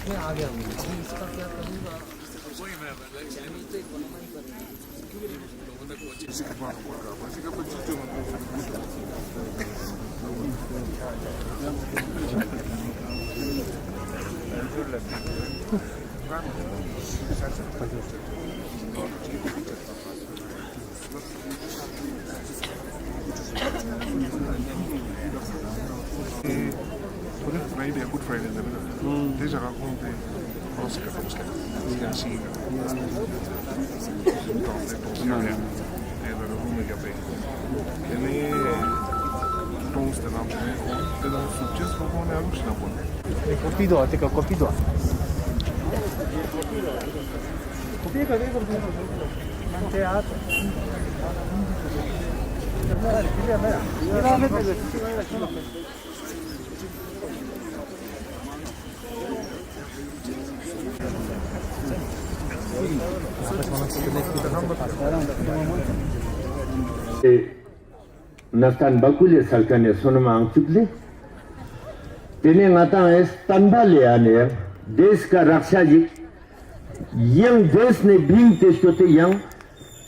में आ गया हूँ इसका क्या करूँगा Maybe a good friend in the middle. Deze racconte als ik het omschrijf. Ja, zie je. En dan roem ik erbij. En dan is de naam van mij gewoon. En dan zoekjes van gewoon naar Rusland snappen. Copy दो आते का copy दो copy का दे कर दे आप Nastan bakule salkane sonoma angchukle tene ngata es tanbale ane देश का रक्षा जी young देश ने भीम देश को ते यंग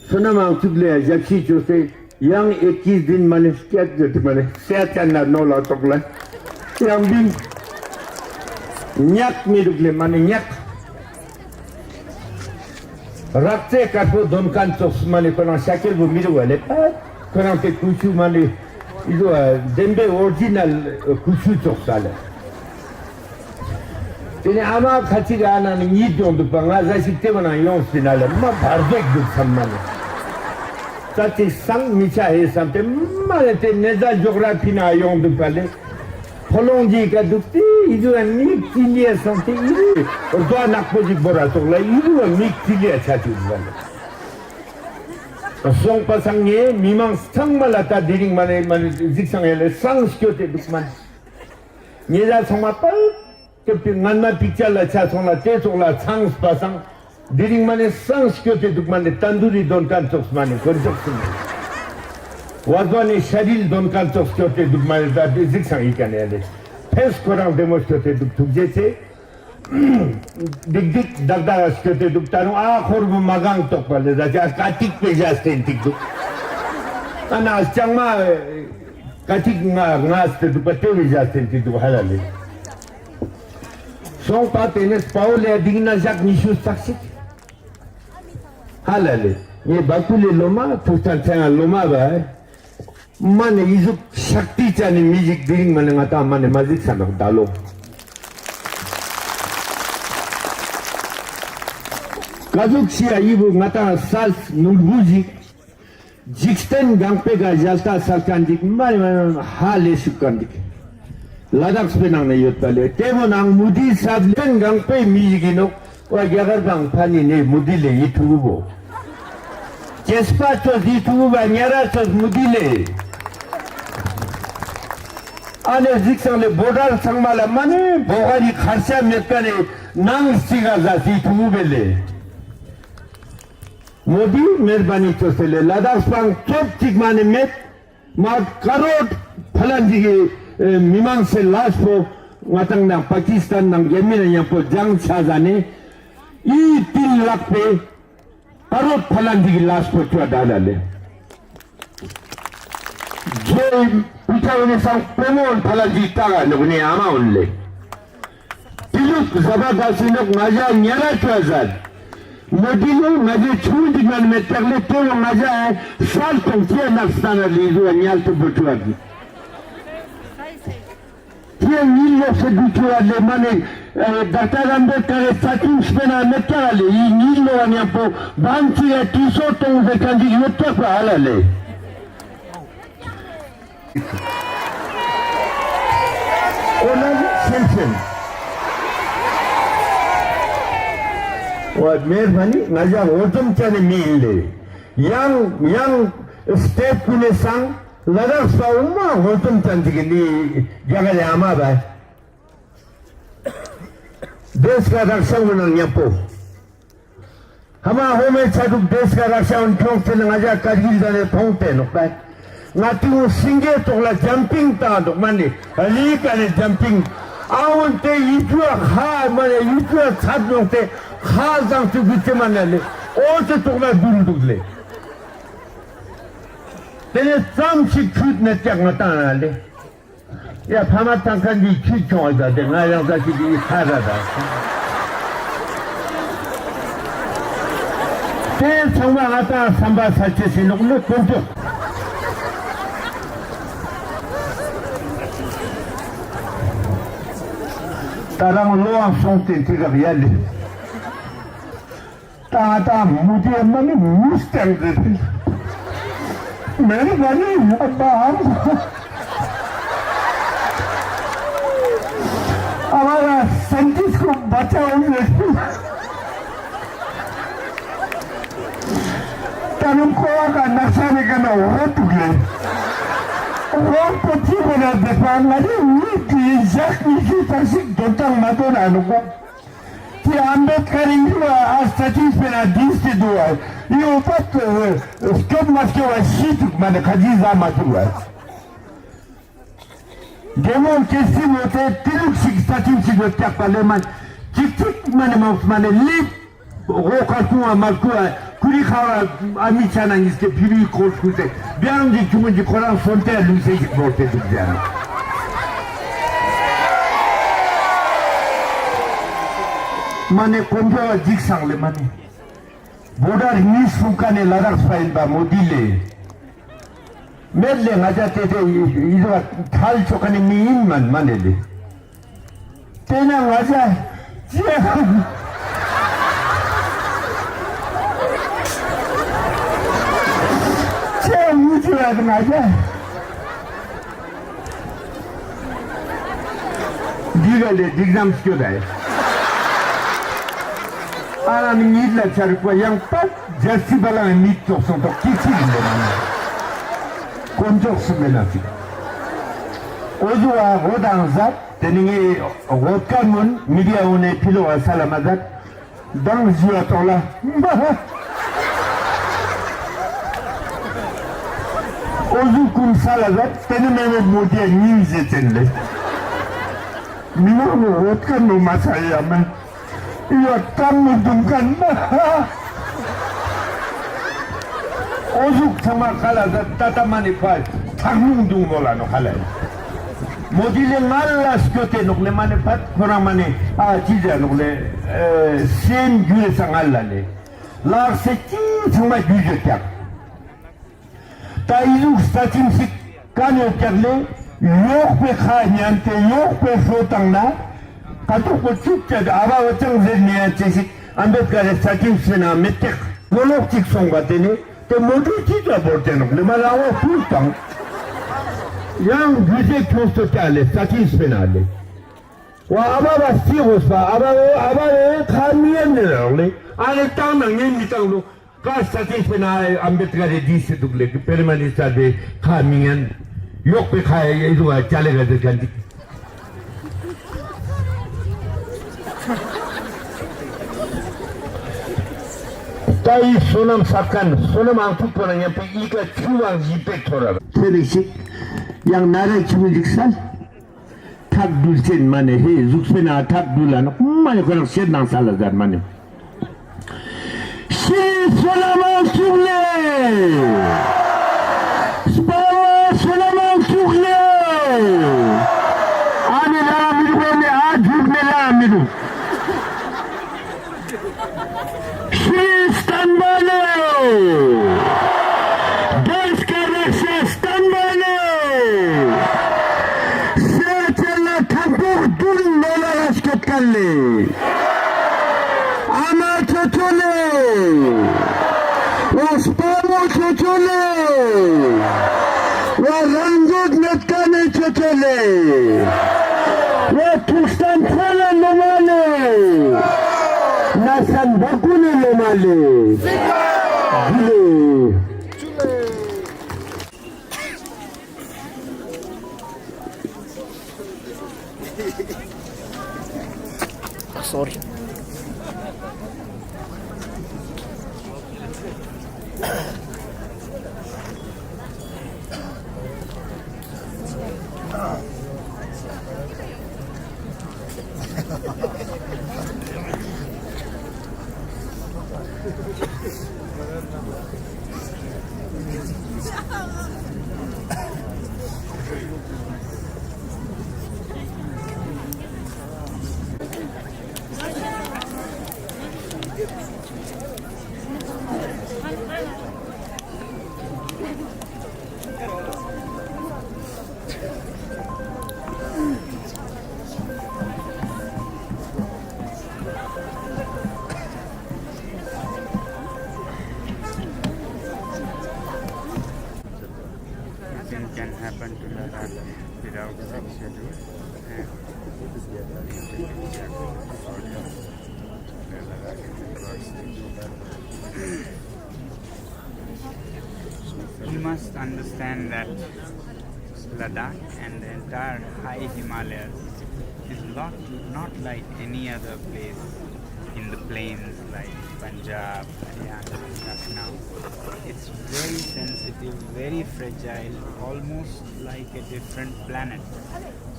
सोनमा चुगले जक्षी चोसे यंग 21 दिन माने क्या जट माने सेचना नोला तोकला यंग भीम न्याक मिरुगले माने न्याक रक्ते काटो दोनकान चोस माने कोना शाकिल बो मिरुगले कोना के कुचु माने इदो Dembe original कुचु चोसाले Ini ama kaçıga ananı iyi dondu bana zaşikte bana yon sinale ma bardek dur sanmalı. Zaten sang miça hesapte malete neza coğrafina yon du pale. Polonji ka dukti idu nik tiliye sante idu. Orada nakpoji bora tokla idu nik tiliye çatı bale. Song pasangye mimang sang malata diring mane ziksang hele sang skyote dukman. Neza songmapal que ngana picture la cha son la te sur la sang pasang diring mane sang skyote duk mane tanduri don kan tok mane konjoksun wazone sharil don kan tok skyote duk mane da zik sang ikane ale pes korang demo skyote duk tukjese dik dik dagda skyote duk tanu a khorbu magang tok pale da ja katik pe jasten tik duk ana changma katik ngas te duk pe jasten tik duk halale Son patenes Paule digna jak nishu saksit. Halale. Ye bakule loma tutan tanga loma ba. Mane izuk shakti chani music diring mane ngata mane magic sanak dalo. Kazuk siya ibu ngata sals nulbuji. Jiksten gangpe ga jalta salkandik mane hale sukandik. Ladakh penang na yut pale temo nang mudi sab len gang pe mijigino wa gagar bang pani ne mudi le itubo kespa to itubo ba nyara to mudi le ane ziksang le border sangmala mane bogari kharsa metkane nang siga za itubo bele modi merbani to sele Ladakh bang chop tik mane met ma karot phalanji Mimang se last po watang nang Pakistan nang Yemen yang po jang chazane I 3 lakh pe parot phalan di last po chua dalale je pitawne sang premon phalan di taga lugni ama unle tiluk zabadasi nok maja nyara chazad modilo maje chundi man metagle to maja sal tong tia nakstana lizu anyal to butuagi Tiye Nilo se dutuale mane Dr. Ambedkar sakin spena metale I Nilo anyapo banti e tisoto ve kandi yotta pa halale Ona sensen Wa merbani naja otum chane mille yang step kune sang Ladakh sa umma hotum tanti ni jagale ama ba देश का रक्षा उन्होंने पो हमा होमे चादुक देश का रक्षा उन ठोंक से नगाजा करगिल दाने ठोंकते नुकता ngati mo singe to la jumping ta do mani ali ka le jumping 아온 때 이주와 하 뭐냐 이주와 사정 때 하장수 그때만 날래 어째 또가 누르들래 내가 쌈치 굿네 짝나 따나래 야 파마탄 간지 키총하다 내 나랑 같이 이 하라다 때 정말 아따 삼바 살치시 놓고 공격 따랑 로안 송때 티가 비알리 따다 무디엄만이 무스탱들 매는 많이 아빠 아마가 산티스코 맞아오면 다른 코아가 낙사니까 나 오랫동안 Rompo tipo na defangari wiki zakni taksik dontang maton anuko ti Ambedkar ingiwa astatis pena dinste duwa iyo pat skot maskewa shituk mane kajiza matuwa Demon kesi wote tiluk sik statim sik tak paleman tik mane maus mane lip rokakuwa malkuwa kuri khawa ami chana iske piri koskute bianji chumunji koran fonte luse jik borte dujana mane konjo jik sangle mane border ni sukane ladakh fail ba modile medle ngajate te ido thal chokane min man manele tena ngaja 무지하게 맞아. 네가 내 닉남 시켜다. 아나는 일라 차릴 거야. 양pat 제시 발라는 밑쪽 손도 끼치는데 나는. 곤적 쓰면하지. 오주와 오당삿 되는 옷감은 미디어원의 필요와 살아마다 당지와 떠라. Ozukum saladat teni Mehmet Modi'ye news etenle. Minano otkan no masaya men. Iyo tamu dunkan ma. Ozuk sama kaladat tatamani fay. Tamu dungola no kalay. Modi'le malas köte nokle mane pat koramane çize nokle sen güre sangallane. Lar seçin sama güce yak. Taizuk statistik kanyo kerle yok pe khanyante yok pe flotangna katuk ko chukcha aba wachang zerniya chesik Ambedkar statistikna metek goloktik songatene te modu chita borteno le malawa pultang yang güze posto kale statistiknale wa aba bastigos ba aba khamiyen ne ale tamang yen mitanglo Kastatis pena Ambedkar'e disi duble ki permanista de kamiyan yok be khaya idu chale gade ganti tai sonam sakkan sonam angtuk poranya pe ika chuang jipek thora terisi yang nare chumujiksal tak dulsen mane he zuksena tak dulan mane kono sednang salazar mane Selamat sugle, selamat sugle. Ani la miru ne ajugne la miru. Istanbul, Deskarasa Istanbul. Seçela kapur dur nolaras ketkalle. Ama çotole. Ospamo çotole. Ve Rangut Netkane çotole. Ve Türkistan Tala Nomale. Nasan Bakune Nomale. Gile. Sorry. Nothing can happen to Ladakh without such schedule. And we must understand that Ladakh and the entire high Himalayas is not like any other place in the plains like Punjab, Haryana, Lucknow. It's very sensitive, very fragile, almost like a different planet.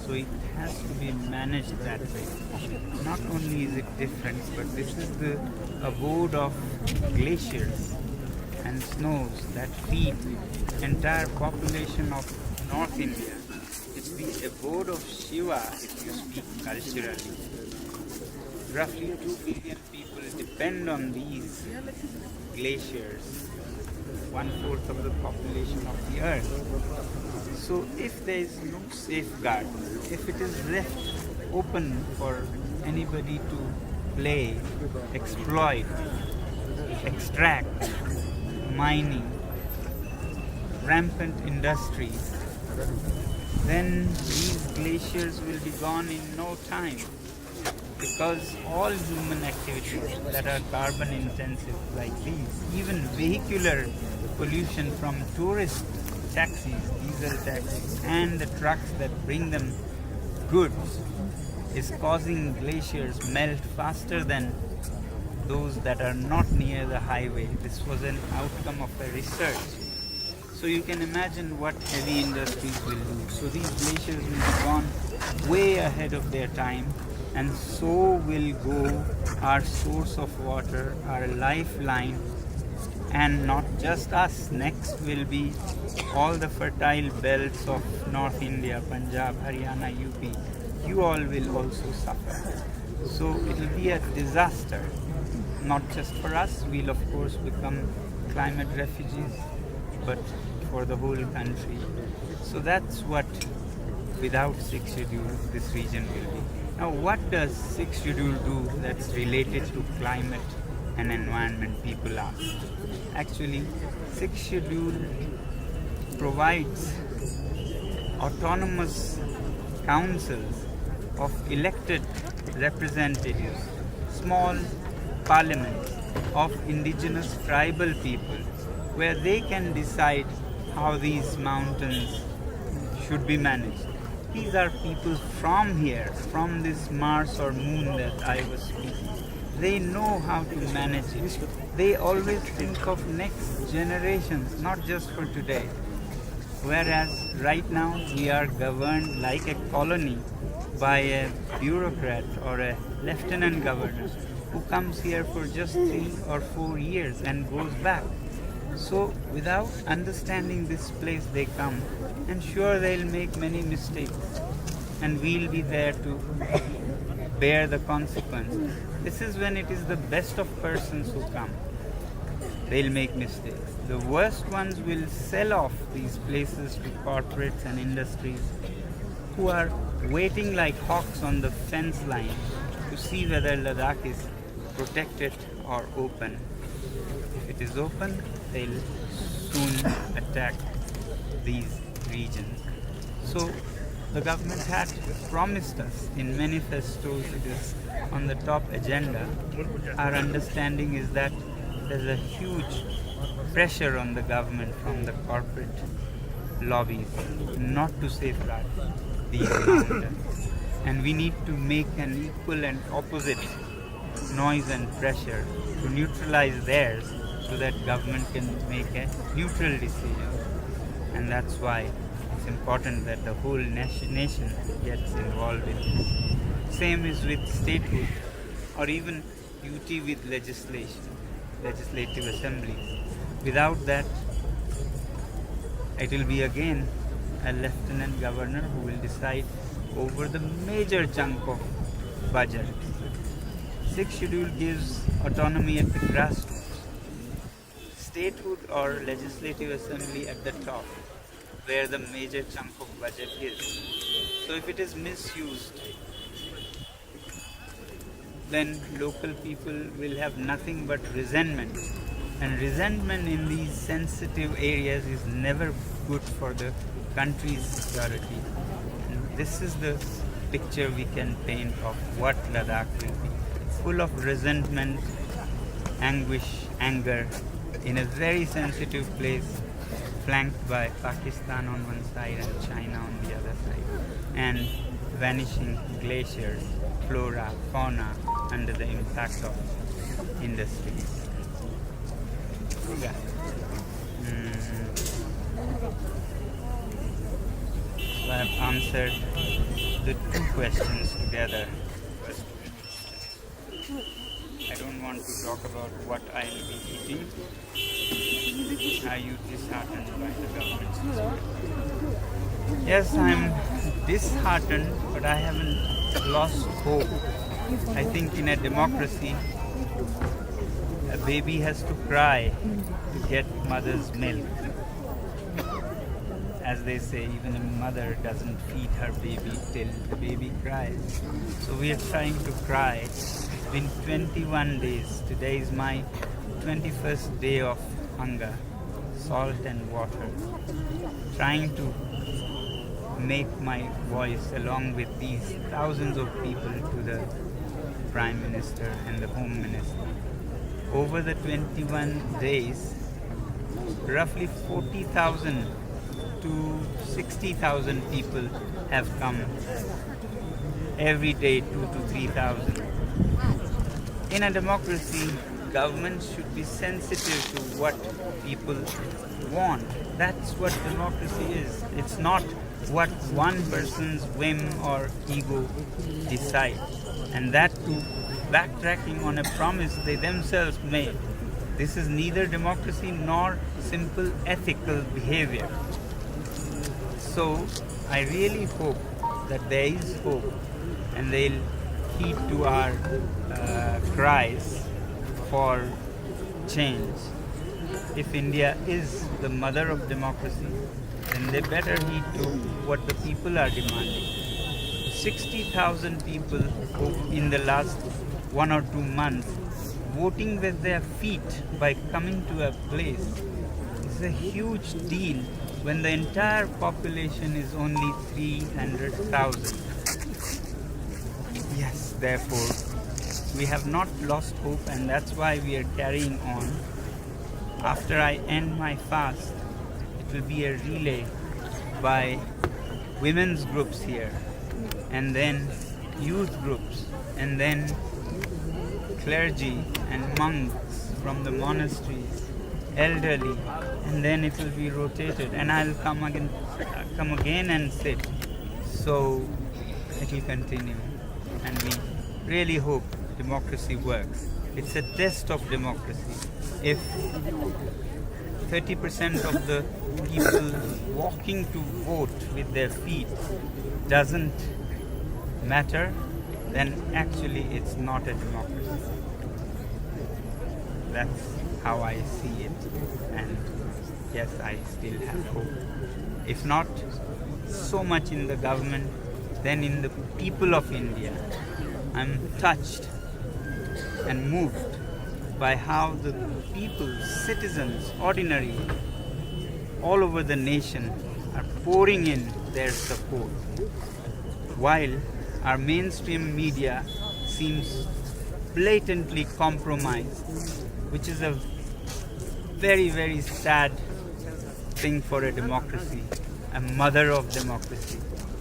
So it has to be managed that way. Not only is it different, but this is the abode of glaciers and snows that feed entire population of North India. It's the abode of Shiva if you speak culturally. Roughly 2 billion people depend on these glaciers, 1/4 of the population of the earth. So if there is no safeguard, if it is left open for anybody to play, exploit, extract, mining, rampant industries, then these glaciers will be gone in no time. Because all human activities that are carbon intensive like these, even vehicular pollution from tourist taxis, diesel taxis, and the trucks that bring them goods is causing glaciers melt faster than those that are not near the highway. This was an outcome of a research. So you can imagine what heavy industries will do. So these glaciers will be gone way ahead of their time, and so will go our source of water, our lifeline, and not just us. Next will be all the fertile belts of North India, Punjab, Haryana, UP. You all will also suffer. So it will be a disaster, not just for us. We'll of course become climate refugees, but for the whole country. So that's what, without 6th schedule, this region will be. Now, what does 6th schedule do that's related to climate and environment, people ask? Actually, 6th schedule provides autonomous councils of elected representatives, small parliaments of indigenous tribal people, where they can decide how these mountains should be managed. These are people from here, from this Mars or moon that I was speaking. They know how to manage it. They always think of next generations, not just for today. Whereas right now we are governed like a colony by a bureaucrat or a lieutenant governor who comes here for just 3 or 4 years and goes back. So without understanding this place they come, and sure they'll make many mistakes, and we'll be there to bear the consequences. This is when it is the best of persons who come. They'll make mistakes. The worst ones will sell off these places to corporates and industries who are waiting like hawks on the fence line to see whether Ladakh is protected or open. If it is open, they'll soon attack these regions. So the government had promised us in manifestos, it is on the top agenda. Our understanding is that there's a huge pressure on the government from the corporate lobbies not to safeguard these mountains. And we need to make an equal and opposite noise and pressure to neutralize theirs, so that government can make a neutral decision. And that's why it's important that the whole nation gets involved in this. Same is with statehood or even duty with legislation, legislative assemblies. Without that, it will be again a lieutenant governor who will decide over the major chunk of budget. Sixth schedule gives autonomy at the grassroots, statehood or legislative assembly at the top, where the major chunk of budget is. So if it is misused, then local people will have nothing but resentment. And resentment in these sensitive areas is never good for the country's security. And this is the picture we can paint of what Ladakh will be. Full of resentment, anguish, anger, in a very sensitive place, flanked by Pakistan on one side and China on the other side, and vanishing glaciers, flora, fauna under the impact of industries. Yeah. So I have answered the two questions together. I don't want to talk about what I will be eating. Are you disheartened by the government's decision? Yes, I'm disheartened, but I haven't lost hope. I think in a democracy, a baby has to cry to get mother's milk. As they say, even a mother doesn't feed her baby till the baby cries. So we are trying to cry. It's been 21 days. Today is my 21st day of hunger, salt and water. Trying to make my voice along with these thousands of people to the Prime Minister and the Home Minister. Over the 21 days, roughly 40,000 to 60,000 people have come. Every day, 2,000 to 3,000. In a democracy, governments should be sensitive to what people want. That's what democracy is. It's not what one person's whim or ego decides. And that too, backtracking on a promise they themselves made. This is neither democracy nor simple ethical behavior. So I really hope that there is hope and they'll heed to our cries for change. If India is the mother of democracy, then they better heed to what the people are demanding. 60,000 people in the last 1 or 2 months voting with their feet by coming to a place is a huge deal when the entire population is only 300,000. Yes, therefore, we have not lost hope, and that's why we are carrying on. After I end my fast, it will be a relay by women's groups here, and then youth groups, and then clergy and monks from the monasteries, elderly, and then it will be rotated, and I'll come again and sit. So it will continue, and we really hope democracy works. It's a test of democracy. If 30% of the people walking to vote with their feet doesn't matter, then actually it's not a democracy. That's how I see it. And yes, I still have hope. If not so much in the government, then in the people of India. I'm touched and moved by how the people, citizens, ordinary, all over the nation are pouring in their support, while our mainstream media seems blatantly compromised, which is a very, very sad thing for a democracy, a mother of democracy,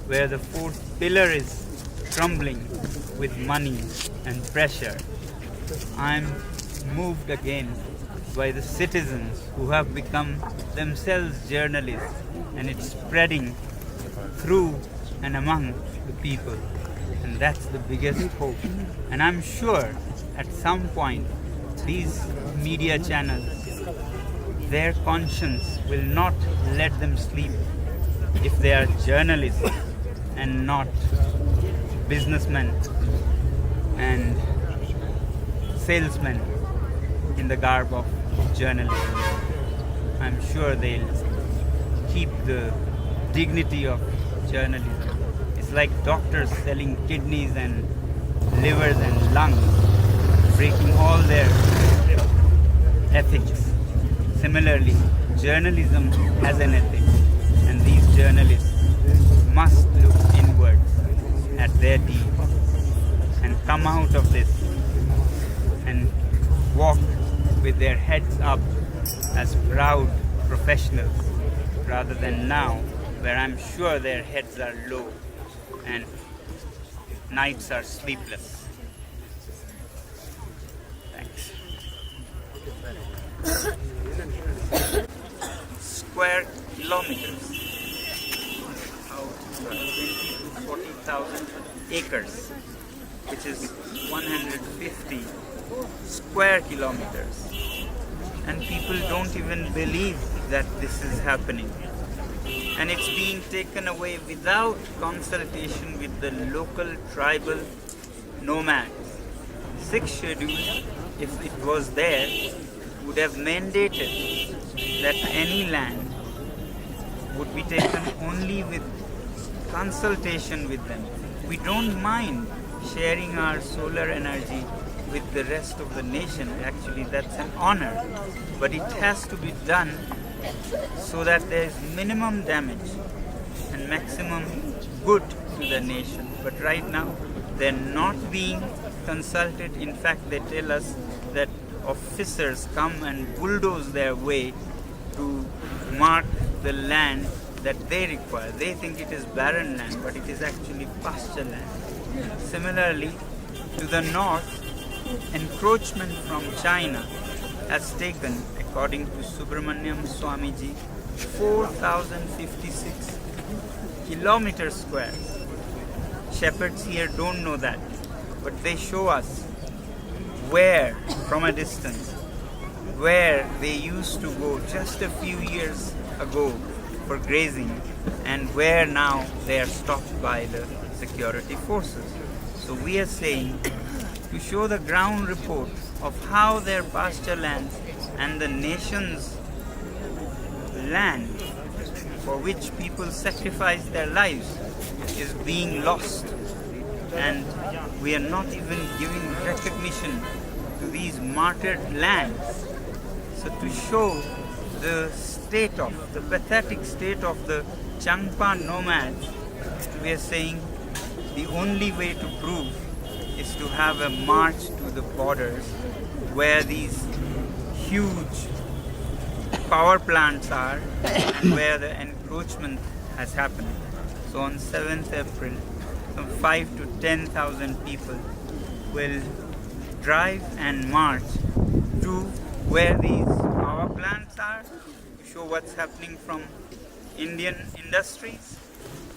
where the fourth pillar is crumbling with money and pressure. I'm moved again by the citizens who have become themselves journalists, and it's spreading through and among the people. And that's the biggest hope. And I'm sure at some point these media channels, their conscience will not let them sleep if they are journalists and not businessmen and salesmen in the garb of journalism. I'm sure they'll keep the dignity of journalism. It's like doctors selling kidneys and livers and lungs, breaking all their ethics. Similarly, journalism has an ethic, and these journalists must look inward at their deeds and come out of this and walk with their heads up as proud professionals, rather than now where I'm sure their heads are low and nights are sleepless. Thanks. Square kilometers, about 20 to 40,000 acres, which is 150 square kilometers, and people don't even believe that this is happening, and it's being taken away without consultation with the local tribal nomads. 6th schedule, if it was there, would have mandated that any land would be taken only with consultation with them. We don't mind sharing our solar energy with the rest of the nation. Actually, that's an honor, but it has to be done so that there is minimum damage and maximum good to the nation. But right now, they're not being consulted. In fact, they tell us that officers come and bulldoze their way to mark the land that they require. They think it is barren land, but it is actually pasture land. Similarly, to the north, encroachment from China has taken, according to Subramaniam Swamiji, 4,056 kilometers square. Shepherds here don't know that, but they show us where, from a distance, where they used to go just a few years ago for grazing, and where now they are stopped by the security forces. So we are saying to show the ground report of how their pasture lands and the nation's land for which people sacrifice their lives is being lost, and we are not even giving recognition to these martyred lands. So to show the pathetic state of the Changpa nomads, we are saying the only way to prove is to have a march to the borders where these huge power plants are and where the encroachment has happened. So on 7th April, some 5 to 10,000 people will drive and march to where these power plants are, to show what's happening from Indian industries,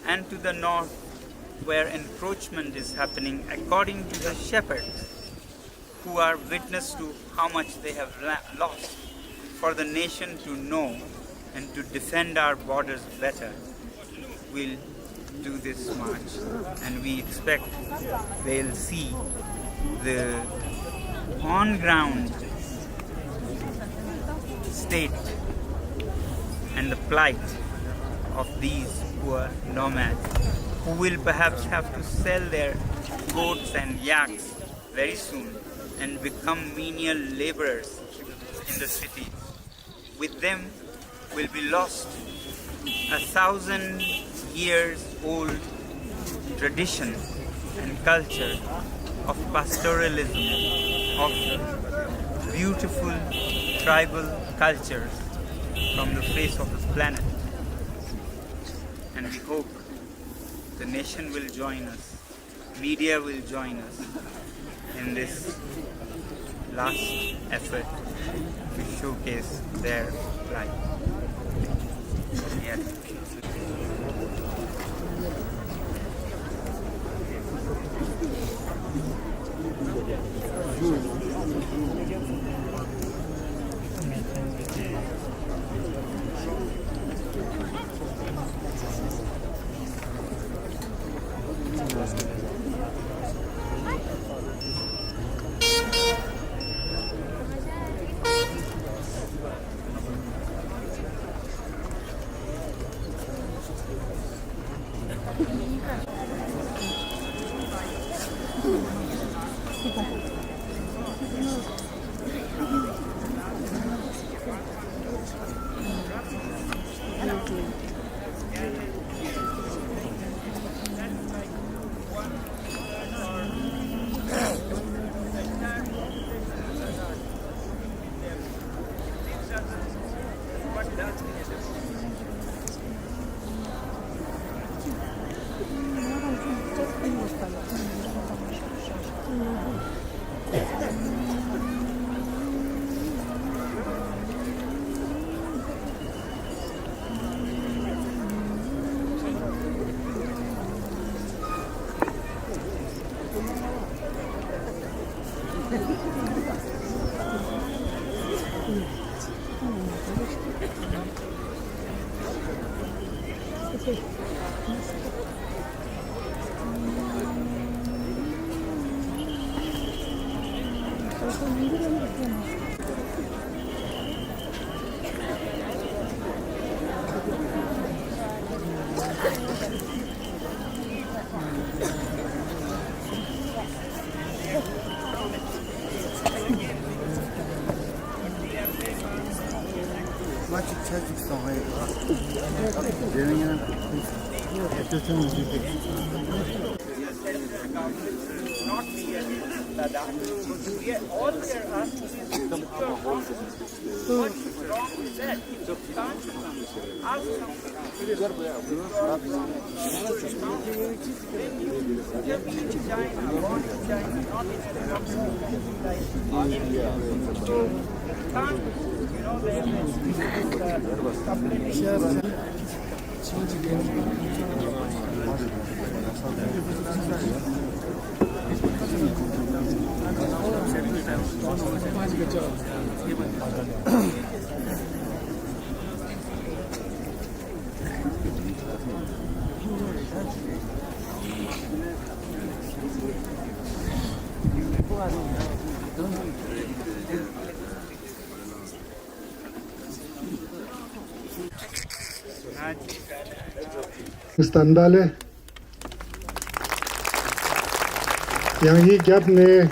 and to the north where encroachment is happening according to the shepherds who are witness to how much they have lost. For the nation to know and to defend our borders better, we'll do this march, and we expect they'll see the on-ground state and the plight of these poor nomads, who will perhaps have to sell their goats and yaks very soon and become menial laborers in the cities. With them will be lost 1,000 years old tradition and culture of pastoralism, of beautiful tribal cultures from the face of the planet. And we hope the nation will join us, media will join us in this last effort to showcase their plight. Yeah. Standale yang hi gap ne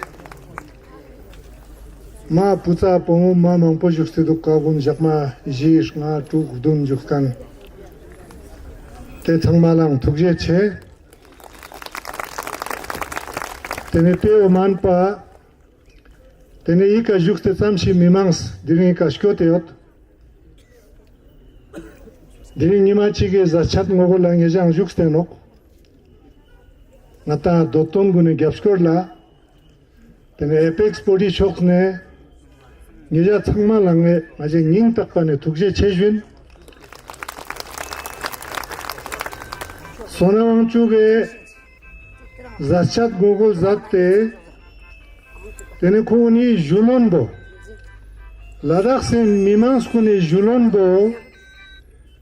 ma puta pongu ma mangpo jukste do kabun jakma jish nga tuk dun jukkan te changmalang tukje che tene peo manpa tene ika jukste tsamshi mimangs dini ika shkyote yot dini nima chige zachat ngogo lang yajang jukste nok ngata doton gune gyapskor la tene apex body chok ne ngeja changma lange aje ning takane tukje chejun sonawang chuge zachat ngogo zatte tene kuni julonbo ladakh se mimans kuni julonbo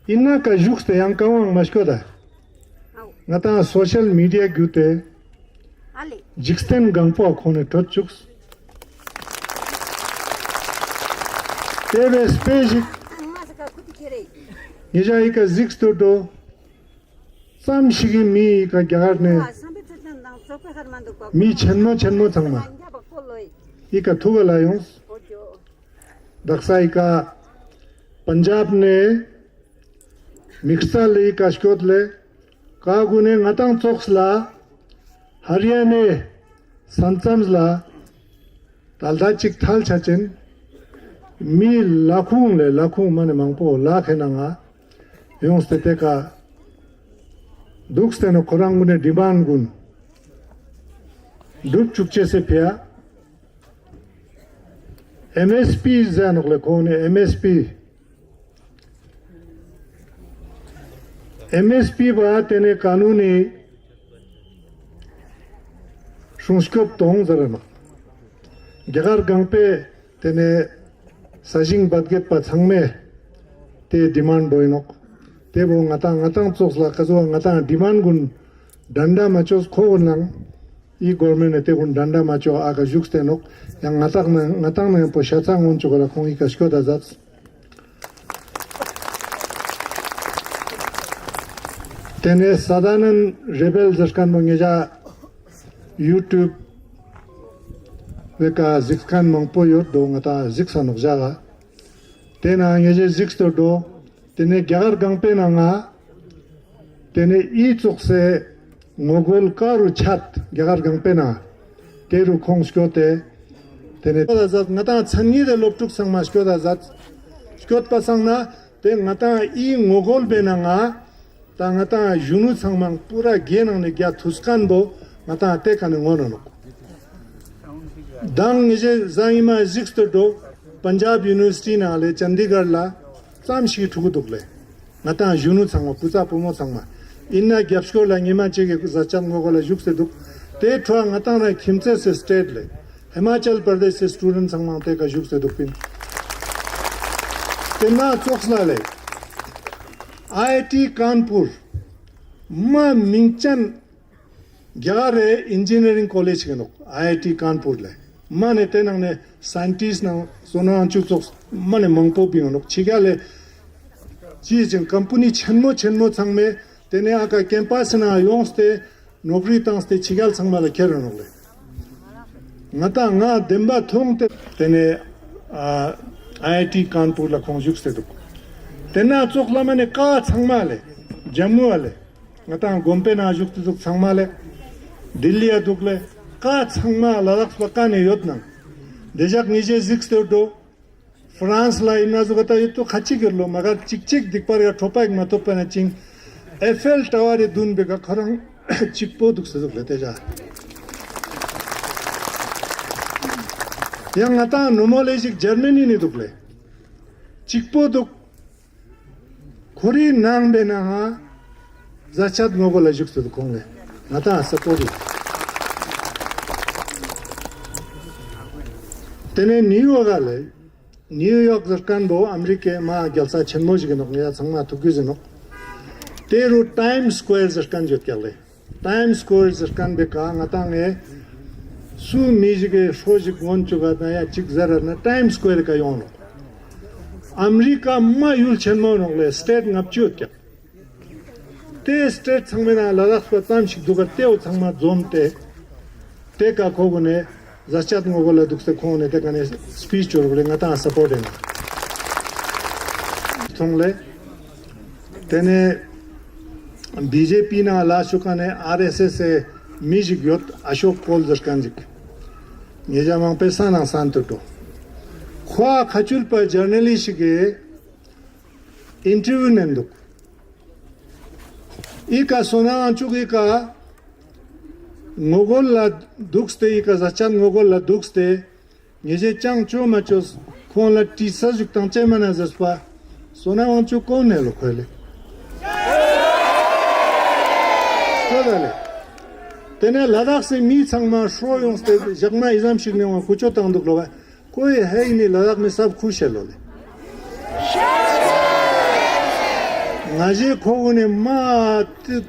inna ka jukste yang kawang maskoda ngata social media gyute jiksten gangpo khone tochuks tebe spejik nijai ka ziksto do samshigi mi ka gyagarne mi chenmo changma ika thugala yons daksai ka Punjab ने मिक्सा ले काशकोत ले कागुने ngатang चोक्सला हरियाणे संचम्सला तालदा चिक थाल छचेन मी लाखुं माने मांगपो लाख हेनांगा योंस्ते का दुखस्ते no कोरांगुने demand गुन दुप चुकचे से पिया एमएसपी जानोले कोने एमएसपी बा तेने कानूनी संस्कृत तोंग जरना गगर गंगपे तेने सजिंग बदगेत पा छंगमे ते डिमांड बोइनोक ते बो ngатang चोसला कजो ngатang डिमांड गुन डंडा माचोस खोगनंग 이 गवर्नमेंट ते गुन डंडा माचो आगा जुक्स्ते नोक yang ngatang ने पोशाचांग उन चोगला खोंगी कशको दाजात तेने साधारण रेबेल जस्कान मंगेजा यूट्यूब वेका जिक्खान मंगपो यो दो ngata ziksa nokjaga tena ngeje ziksto do tene gyagar gangpe na nga tene I chokse mogol karu chat gyagar gangpe na teru khongskyote tene zat ngata changi de loptuk sangma skyoda zat skyot pasangna te ngata I mogol be na nga ta ngata yunu sangmang pura genang ne gya thuskan bo ngata te kan ngono dang ngeje zaima ziksto do Punjab university नाले चंडीगढ़ ला सामशी ठुगु दुगले नता जुनु संग पुजा पुमो संग इन्ना गैप्सको लांगेमा चेगे जचन गोला जुक से दुक ते ठवा नता ना खिमसे से स्टेट ले हिमाचल प्रदेश से स्टूडेंट संग माते का जुक से दुपिन तेना चोक्सला ले आईआईटी कानपुर मा मिंगचन ग्यारे इंजीनियरिंग कॉलेज के नो आईआईटी कानपुर ले माने तेनंग ने साइंटिस्ट ना सोना अंचु तो माने मंगपो बिंग नो छिगाले चीज कंपनी छन्मो छन्मो संग में तेने आका कैंपस ना योंस्ते नौकरी तांस्ते छिगाल संग माले केरो नो ले ngata nga demba thong te tene IIT Kanpur ला खोंजुक से दुक तेना चोखला माने का संग माले जम्मू वाले ngata गोम्पे ना जुक दुक संग माले दिल्ली आ दुकले का छंगमा लद्दाख पकाने योतना देजक निजे जिक्स तो फ्रांस ला इना जुगता ये तो खची कर लो मगर चिक चिक दिखपर का ठोपा एक मतों पे नचिंग एफएल टावर ये दून बेका खरंग चिकपो दुख से दुख लेते जा yang ngata nomolejik Germany ni dukle चिकपो दुख खोरी नांग बेना हा zachat ngogola जुक से दुखोंगे ngata सपोरी तेने न्यूयॉर्क जरकान बो अमेरिका मा गलसा छनमोज के नोकया संगमा तुगु जनो तेरु टाइम स्क्वायर जरकान जोत केले टाइम स्क्वायर जरकान बे का ngataंगे सु मिजगे सोज गोन चुगा नया चिक जरा न टाइम स्क्वायर का योनो अमेरिका मा युल छनमो नोले स्टेट ngapchut के ते स्टेट संगमेना लदाख पताम शिक दुगते ओ संगमा जोमते ते का कोगने zachat ngogola dukse khone te kane speech chorgole ngata support en thongle tene BJP na la shukane RSS se mijigyot ashok pol zashkanjik ngeja mang pesana santoto khwa khachul pa journalist ge interview nenduk ika sona anchugi ka Mogol la dukste ika zachan Mogol la dukste ngeje chang cho machos kon la tisa juk tangche mana zaspa sona onchu kon ne lo khole kodale tene ladakh se mi changma shroyong ste jagma exam shigne wa kucho tang duk lo koi hai ni ladakh mein sab khush hai lole ngaje khogone ma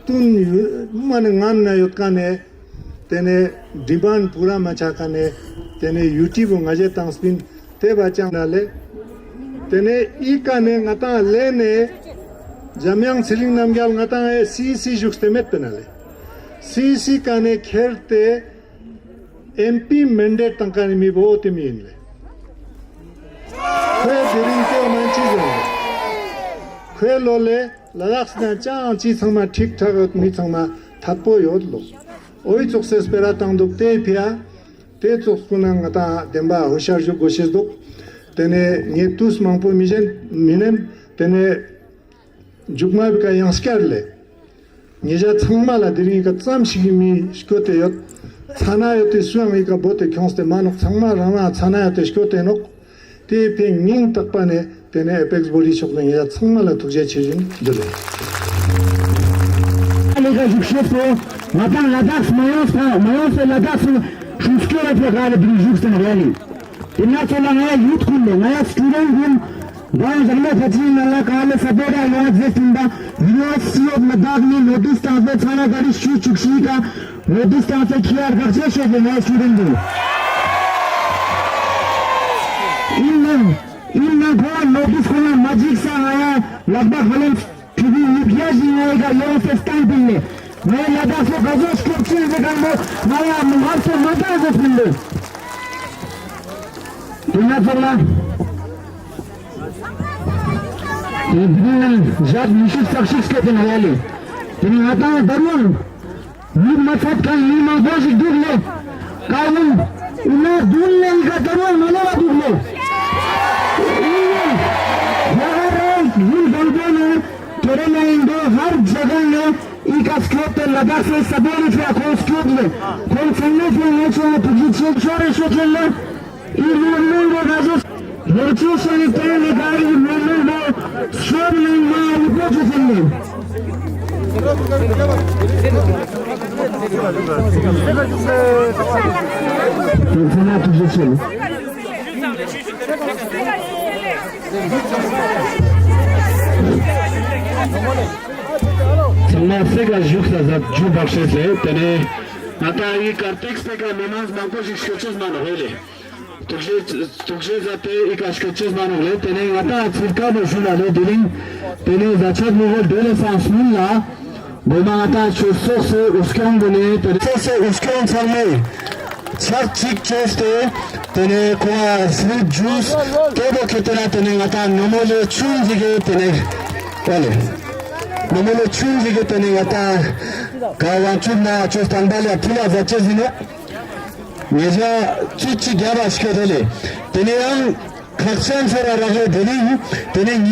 tun man ngan na yotkane तेने demand पूरा मचा कने तेने YouTube ngaje tangspin te bachang nale tene I kane ngata lene jamyang siling namgyal ngata CC jukstemet penale CC kane kherte MP mandate tankani mi bote minle khe dirin te manchi jone khe lole ladakh na chang chi thangma thik thak mi thangma thakpo yodlo ओई चोक्सेस पेरा तांग दुक ते पिया ते chokes कुना ngata demba hoshar ju goshes duk tene ne tus mangpo mijen minen tene jugma bika yangskerle ngeja changma la diri ka tsam shigi mi shkote yot chana yote suang ika bote khonste manok changma rana chana yote shkote nok te pe ning takpane tene apex body chokne ngeja changma la tukje chejin dole Vatan Ladakh Mayos Ladakh Shuskera Pagale Brijuksten Rally. In Natolanga Youth Kunde, Naya Student Room, Van Zama Fatin Allah Kale Sabora Yazestinda, University of Ladakh Notice Tanzet Sana Gari Shu Chukshika, Notice Tanzet Kiar Gaksesha, the Naya Student Room. In Nago Notice Kuna Magic Sana Ladakh Halim TV Nukiaji Naga Yon Stamping. मैं लद्दाख से गजोश कुर्सी से कर लो मैं मुहार से मजा से सुन लो sonra Bilinen zat nişi sakşik ketin hayali. Tini hata darman. Yir matsat kan yir mazboşik durle. Kavun ina dulle ika darman manava durle. Yagar yir bandone Kerala Indo हर जगह में एक स्कोप पे लगा से सबों से कोई स्कोप में कोई संदेश में नहीं चाहिए तुझे छोरे छोरे ये मूवमेंट वो Rajesh Yerçi şerifleri ligari memnunlu sormayın mağlup olacağını. Telefona tuzlaşalım. Sınavse gazcuksa zatcu bakşese tene hatta iyi kartekste ka namaz bankoş işkoçuz manu hele. Tukşe zaten ilk aşkıçız manuvle tene hatta Türk'a boşuna dilin tene zaçak muğul döle sansminla Boma hatta çözsokse uskan döne tene uskan salme çak çik çözte tene koa fruit juice tebo ketena tene hatta nomole çunzige tene öyle nomole çunzige tene hatta kavançuna çöztandalya pula zaçezine Neca çiçi gavaş kedeli. Teneyan kaksan sararagı deli. Tene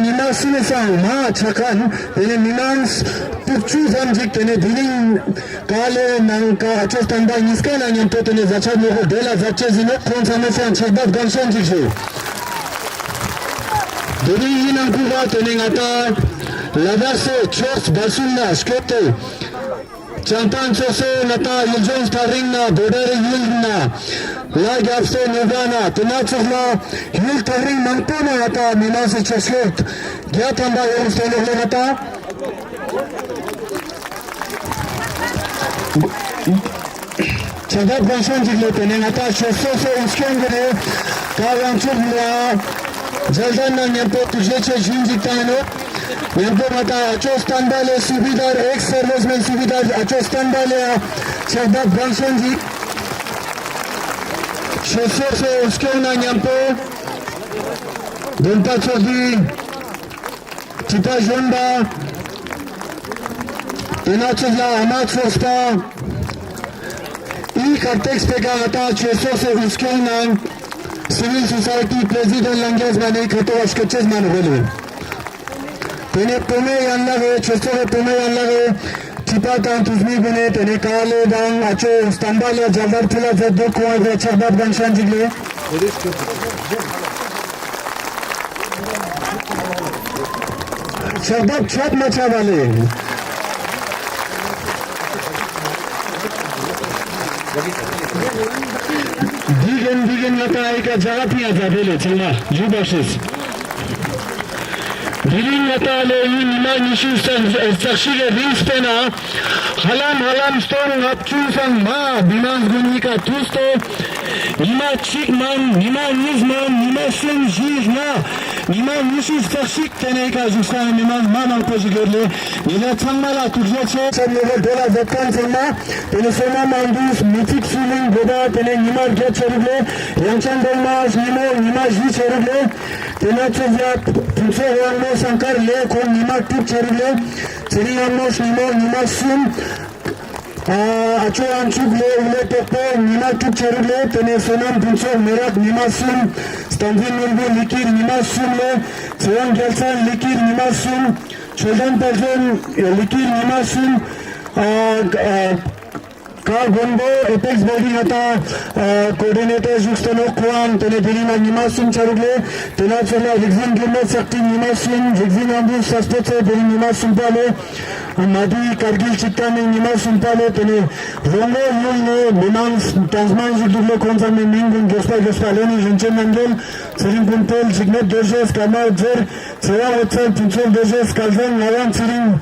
nimasun esan ma çakan. Tene nimans tukçu zamcık tene dilin kale nanka açostanda niskala nyamto tene zaçad moho dela zaçezine konsamesan çakbat ganşan cikşe. Deli yinan kuva tene ngata ladarse ços basunna şkete. Chantan chose nata yiljon staringna bodere yilna la gapse nirvana tinachla yil tahring mangtona nata minase choslet gyatanda yorstele nata Chagat Ganshon jiglete ne nata chose uskengere kavanchula jaldanna nyampo tujleche jinjitano Yampo mata achostandale subidar ex-servicemen subidar achostandale Çavdat Ganşonji Şosose uskevna yampo Donta Çodi Tita Jonda Inaçızla Amat Fosta İlk artex pega hata Şosose uskevna Civil Society President Langezmani Kato Aşkıçezman veli Tene pome yanlage, çözsene pome yanlage, çipatan tuzmi bine, tene kale dan, aço standalya caldar tila zeddo kuay ve çarbat ganşan cigle. Çarbat çat maça vale. Digen lata ayka jagatiya zabele çılma, jubaşız. Dilin natale yinma nişustan sakşige rinstena halam ston apçusan ma binaz gunika tusto nima çikman nima nizman nima sen jizna nima nişus sakşik teneka justan nimaz maman pojigörle nila çanmala turjaçe çanmala dola zakkan çanma tene sema mandus mitik sulin goda tene nimar geçerle yançan dolmaz nima ji çerle tene çözya Pulse Hormo Sankar Le Kon Nimak Tip Çerule Seri Yanmoş Nimasın Aço Ançuk Le Ule Topo Nimak Tip Çerule Tene Sonam Pulse Merak Nimasın Stanzin Nurbu Likir Nimasın Le Seyan Gelsen Likir Nimasın Çölden Perzen Likir Nimasın Carl Gombo, Apex Body Hata, Coordinator Justano Kwan, Tene Dirima Nimasum Charugle, Tenachana Zigzin Gilmet Sakti Nimasum, Zigzin Ambu Saspete, Diri Nimasum Pale, Madi Kargil Chitane Nimasum Pale, Tene Rongo Yulne, Minans, Tasman Zidule Konzame Mingun, Gospa Leni, Jinchen Mangel, Serin Puntel, Signet Dojes, Kamal Zer, Sera Hotel, Pinsel Dojes, Kalzan, Nayan Sirin,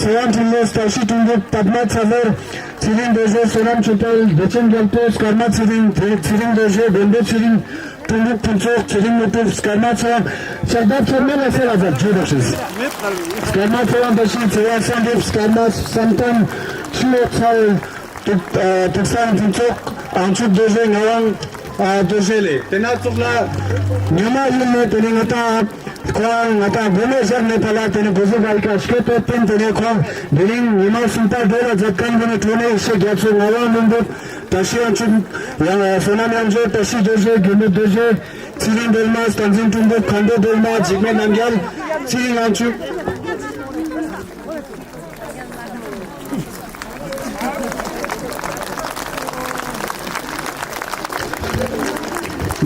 Seyan Chilles, Tashi Tundu, Padmat Savar, Sirin Doje, Sonam Chutal, Dechen Galtos, Karmat Sirin, Sirin Doje, Bende Sirin, Tunduk Punchok, Sirin Mutur, Skarmatsa, Sardar Formela Serazat, Judosis. Skarmatsa Bashi, Seyan Sandip, Skarmat, Santan, Shio Tsal, Tuksan Punchok, Anchuk Doje, Nawan, 도시래 대나쪽라 냐마일레 되는다 ngata gome sar ne phala tene gozu balka shketo ten tene ko biling nima sunta dela zakkan bune tone isse gyatsu nawa mundu tashi anchun ya sonam anjo tashi doje gune doje chirin delma stanzin tumbo khando delma jigme nangyal chirin anchu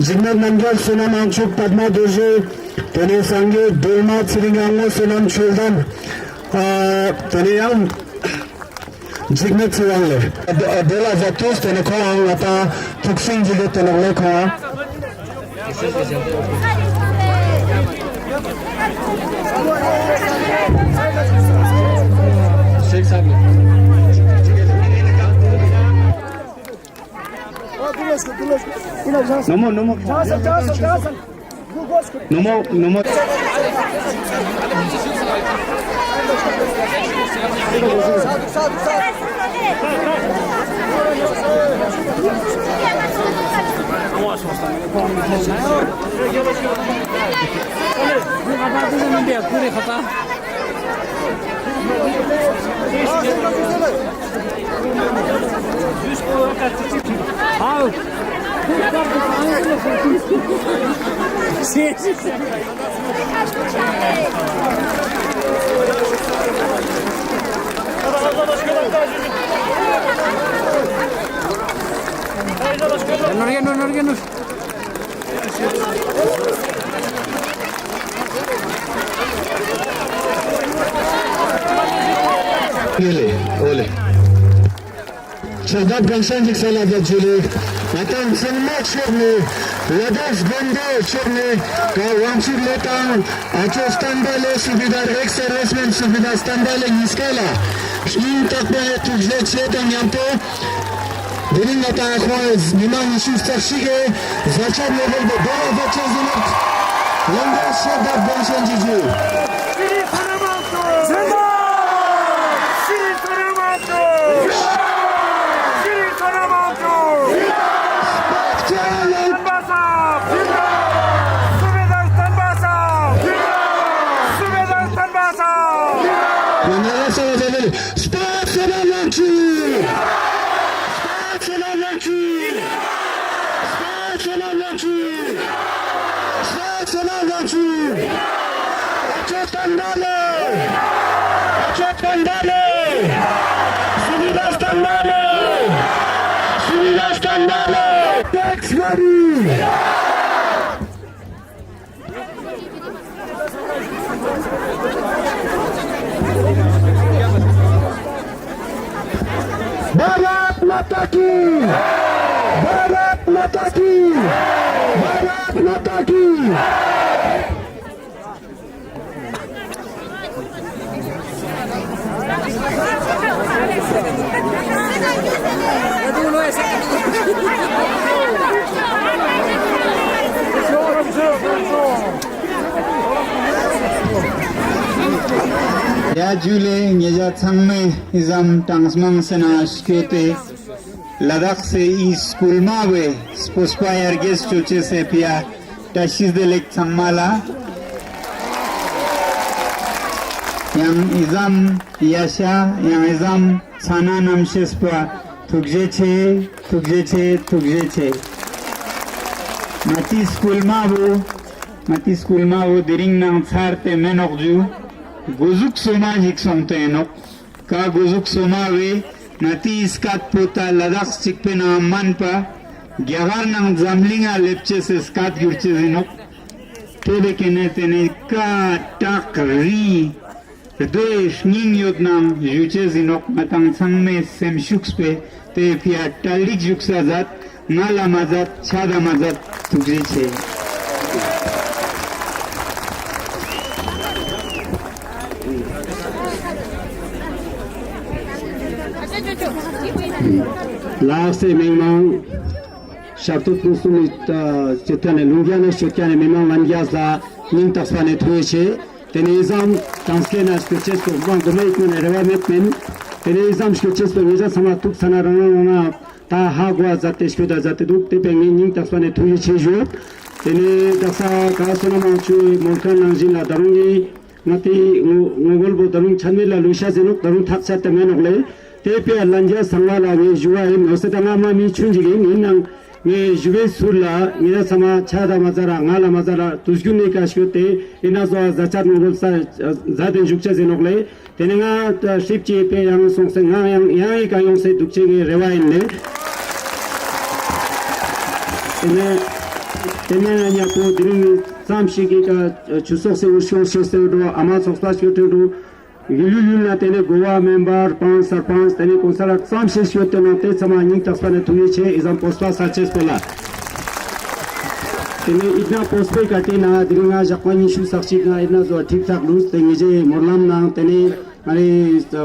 jigme nangyal sonam anchu padma doje tene sange dolma tsiringango sonam chuldan tene yang jigme tsirangle dela zatus tene ko ata tuksing jige tene le ko Sheikh Sabi Nomo Ole. Şadat Ganşancık Saladat Juli. Atan Sanma Çorni. Ladas Bende Çorni. Kavamşir Letan. Aço Standale Subidar Ex-Servicemen Subidar Standale Niskala. İn takma Tujle Çetan Yampo. Benim atan Khoaz Niman Yusuf Tarşige. Zaçar Level'de Bora Zaçar Zinat. Yanga Şadat Ganşancık Juli. Bharat Mata Ki! Bharat Mata Ki! Bharat Mata Ki! Ya Jule Ngeja Tsangme Izam Tangsmang Senash Kyote Ladakh se i school mawe Spospayar Ges Choche se pia Tashiz de Lek Tsangmala Yang Izam Yasha Yang Izam Tsana Namshespa Tukje che Mati school mawo Diring nang tsarte menokju Gozuk Soma Hiksomte enok Ka Gozuk Soma we Nati iskat pota Ladakh chikpe na manpa Gyagar nang zamlinga lepche se skat gyurche zinok Tebe kene tene ka tak ri Desh ning yod nang juche zinok Matang tsangme sem shukspe Te pia talik juksa zat Ngala mazat chada mazat tukje che Last memang Shabtut Muslim Chetane Lungiana Chetane memang Langias la Ning Tasfane Tueche Tenizam Tanskena Sketches Van Domaikun Revametmen Tenizam Sketches Vija Samatuk Sanarana 다 하고와 자때 시켜다 자때도 대병이 딱선에 투이 체조 테네 다사 가서나 마추 몰칸 낭진라 다롱이 나티 모골보 다롱 찬밀라 루샤제노 다롱 탁차 때문에 올래 대표 란자 상와라게 주와에 노세다마 미춘지게 민낭 네 주베 술라 이라 사마 차다 마자라 나라 마자라 두스군네 카시오테 이나서 자찬 모골사 자된 죽차제노글레 테네가 십지 페양 송생아 양이 가용세 독체게 레와인네 테네냐고 드링 삼시기가 주소세 우쇼쇼세로 아마 속사쇼테로 यूना तेने Goa member पांच सरपंच तेने कोंसला साम से शिवते नते समानिंग तस्पने तुये छे is am पोस्टा साचेस पोला तेने इतना पोस्टे काटे ना दिंगा जक्वानी शु साक्षी ना इतना जो ठीक ठाक लूज तेने जे मोरलाम ना तेने माने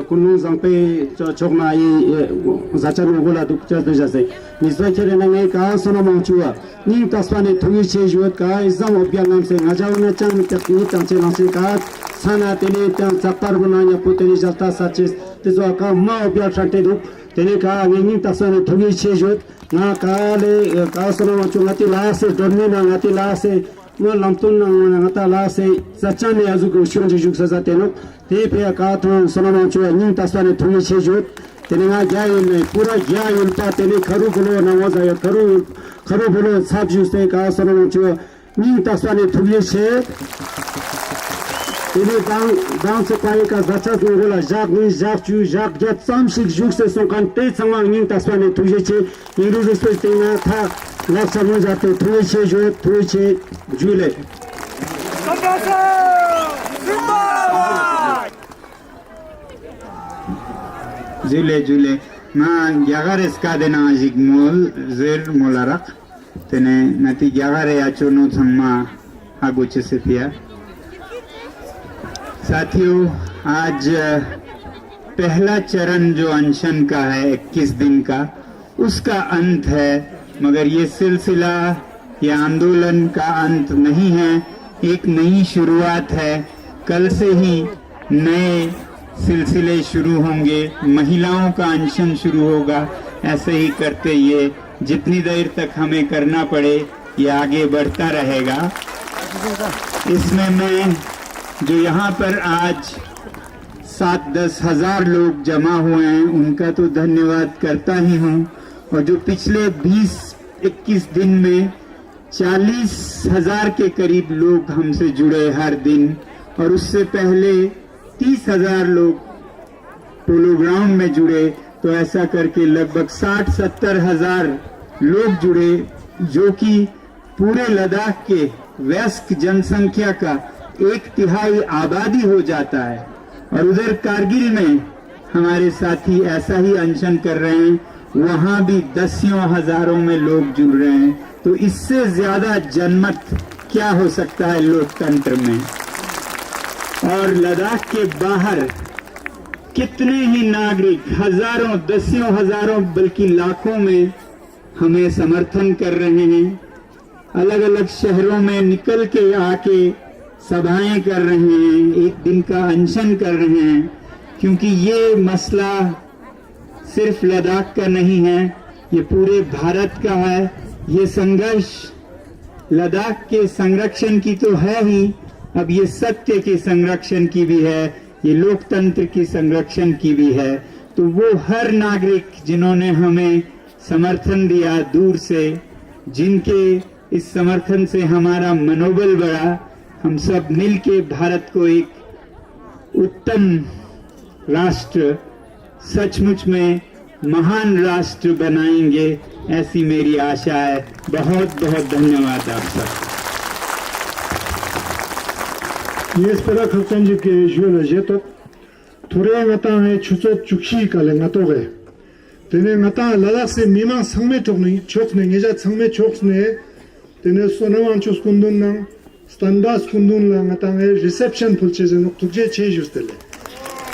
कुनु जंपे चोकना ये जाचर गोला दुपचा दो जैसे निस्वा चले ना ने का सोना मंचुआ निंग तस्पने तुये छे जुत का इजम अभियान नाम से नजाव ना चंग तकनी तंचे नाम का sana tene tang sapar bunanya puteni jalta saches tezo ka ma obya chante du tene ka ngini tasane thogi chejot na kale ka sono chungati lase dormi na ngati lase mo lamtun na ngata lase sachane azugo shonje juk sa teno te pe ka thon sono chu ngin tasane thogi chejot tene nga jayin pura jayin pa tene kharu bulo na waza ya kharu bulo sabju se ka sono chu ngin tasane thogi che ini bang sepai ka zacha gola jak ni jak chu jak jet sam sik juk se son kan te samang ning taswane tuje che iru respect na tha la samu jate tuje che jo tuje jule jule na yagar ska dena ajik mol zer molarak tene nati yagare achono thamma aguche se pia साथियों आज पहला चरण जो अनशन का है 21 दिन का उसका अंत है मगर ये सिलसिला ये आंदोलन का अंत नहीं है एक नई शुरुआत है कल से ही नए सिलसिले शुरू होंगे महिलाओं का अनशन शुरू होगा ऐसे ही करते ये जितनी देर तक हमें करना पड़े ये आगे बढ़ता रहेगा इसमें मैं जो यहाँ पर आज 7-10 हजार लोग जमा हुए हैं उनका तो धन्यवाद करता ही हूँ और जो पिछले 20-21 दिन में 40,000 के करीब लोग हमसे जुड़े हर दिन और उससे पहले 30,000 लोग पोलो ग्राउंड में जुड़े तो ऐसा करके लगभग 60-70 हजार लोग जुड़े जो कि पूरे लद्दाख के वयस्क जनसंख्या का 1/3 आबादी हो जाता है और उधर कारगिल में हमारे साथी ऐसा ही अनशन कर रहे हैं वहां भी दसियों हजारों में लोग जुड़ रहे हैं तो इससे ज्यादा जनमत क्या हो सकता है लोकतंत्र में और लद्दाख के बाहर कितने ही नागरिक हजारों दसियों हजारों बल्कि लाखों में हमें समर्थन कर रहे हैं अलग अलग शहरों में निकल के आके सभाएं कर रहे हैं एक दिन का अनशन कर रहे हैं क्योंकि ये मसला सिर्फ लद्दाख का नहीं है ये पूरे भारत का है ये संघर्ष लद्दाख के संरक्षण की तो है ही अब ये सत्य के संरक्षण की भी है ये लोकतंत्र की संरक्षण की भी है तो वो हर नागरिक जिन्होंने हमें समर्थन दिया दूर से जिनके इस समर्थन से हमारा मनोबल बढ़ा हम सब मिलके भारत को एक उत्तम राष्ट्र सचमुच में महान राष्ट्र बनाएंगे ऐसी मेरी आशा है बहुत बहुत धन्यवाद आप सब ये स्परा खर्चंज के जुल जेतो थोड़े ngata है छुचो चुक्षी काले ngато गए तेने ngata लद्दाख से मीमा संगमे चोकने ngeja संगमे चोकने तेने सोनावान चुस्कुंदुन ना standas kundun la ngata reception pulcheze nok tukje che justele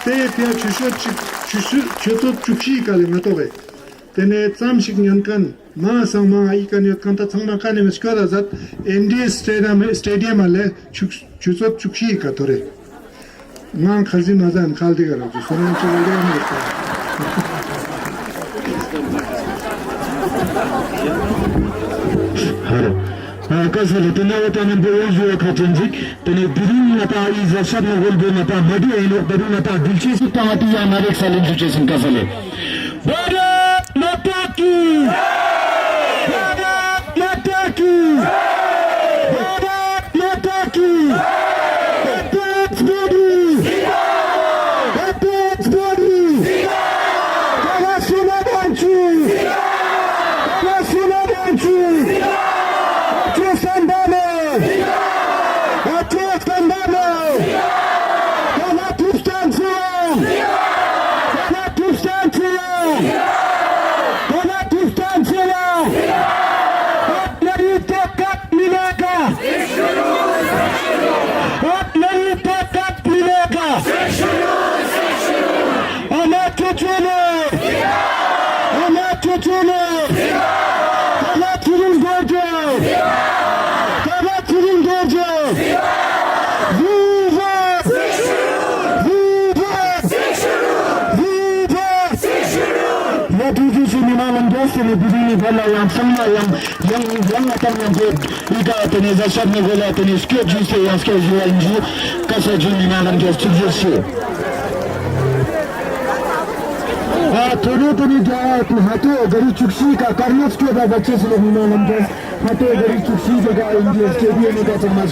te pia chushu chukshi kale ngato ge tene tsam shik nyan kan ma sama ai kan yo kan ta tsama kan me skara zat ND stadium ale chushu chukshi ka tore man khazin nazan khaldi gara sonan chole kasale tena wata nambo yozo khatenji tene birin nata iza sabna golbo nata madi eno baru nata dilche si tamati ya mare salen juche kasale Bharat Mata ki Bharat Mata ki Bharat Mata ki Bharat's body Bharat's body Kalasuna Banchu Kalasuna Banchu Sandano Sandano Begini bola yang semua yang akan membuat ika teneza sabne bola tenis ke jise yang ke jual ju kasa juni malam ke sugesti. थोड़े तो नहीं जाया कि हाथों गरीब चुक्सी का कार्नस के बाद बच्चे से लोग मालूम है हाथों गरीब चुक्सी जगह इंडिया स्टेडियम में का समाज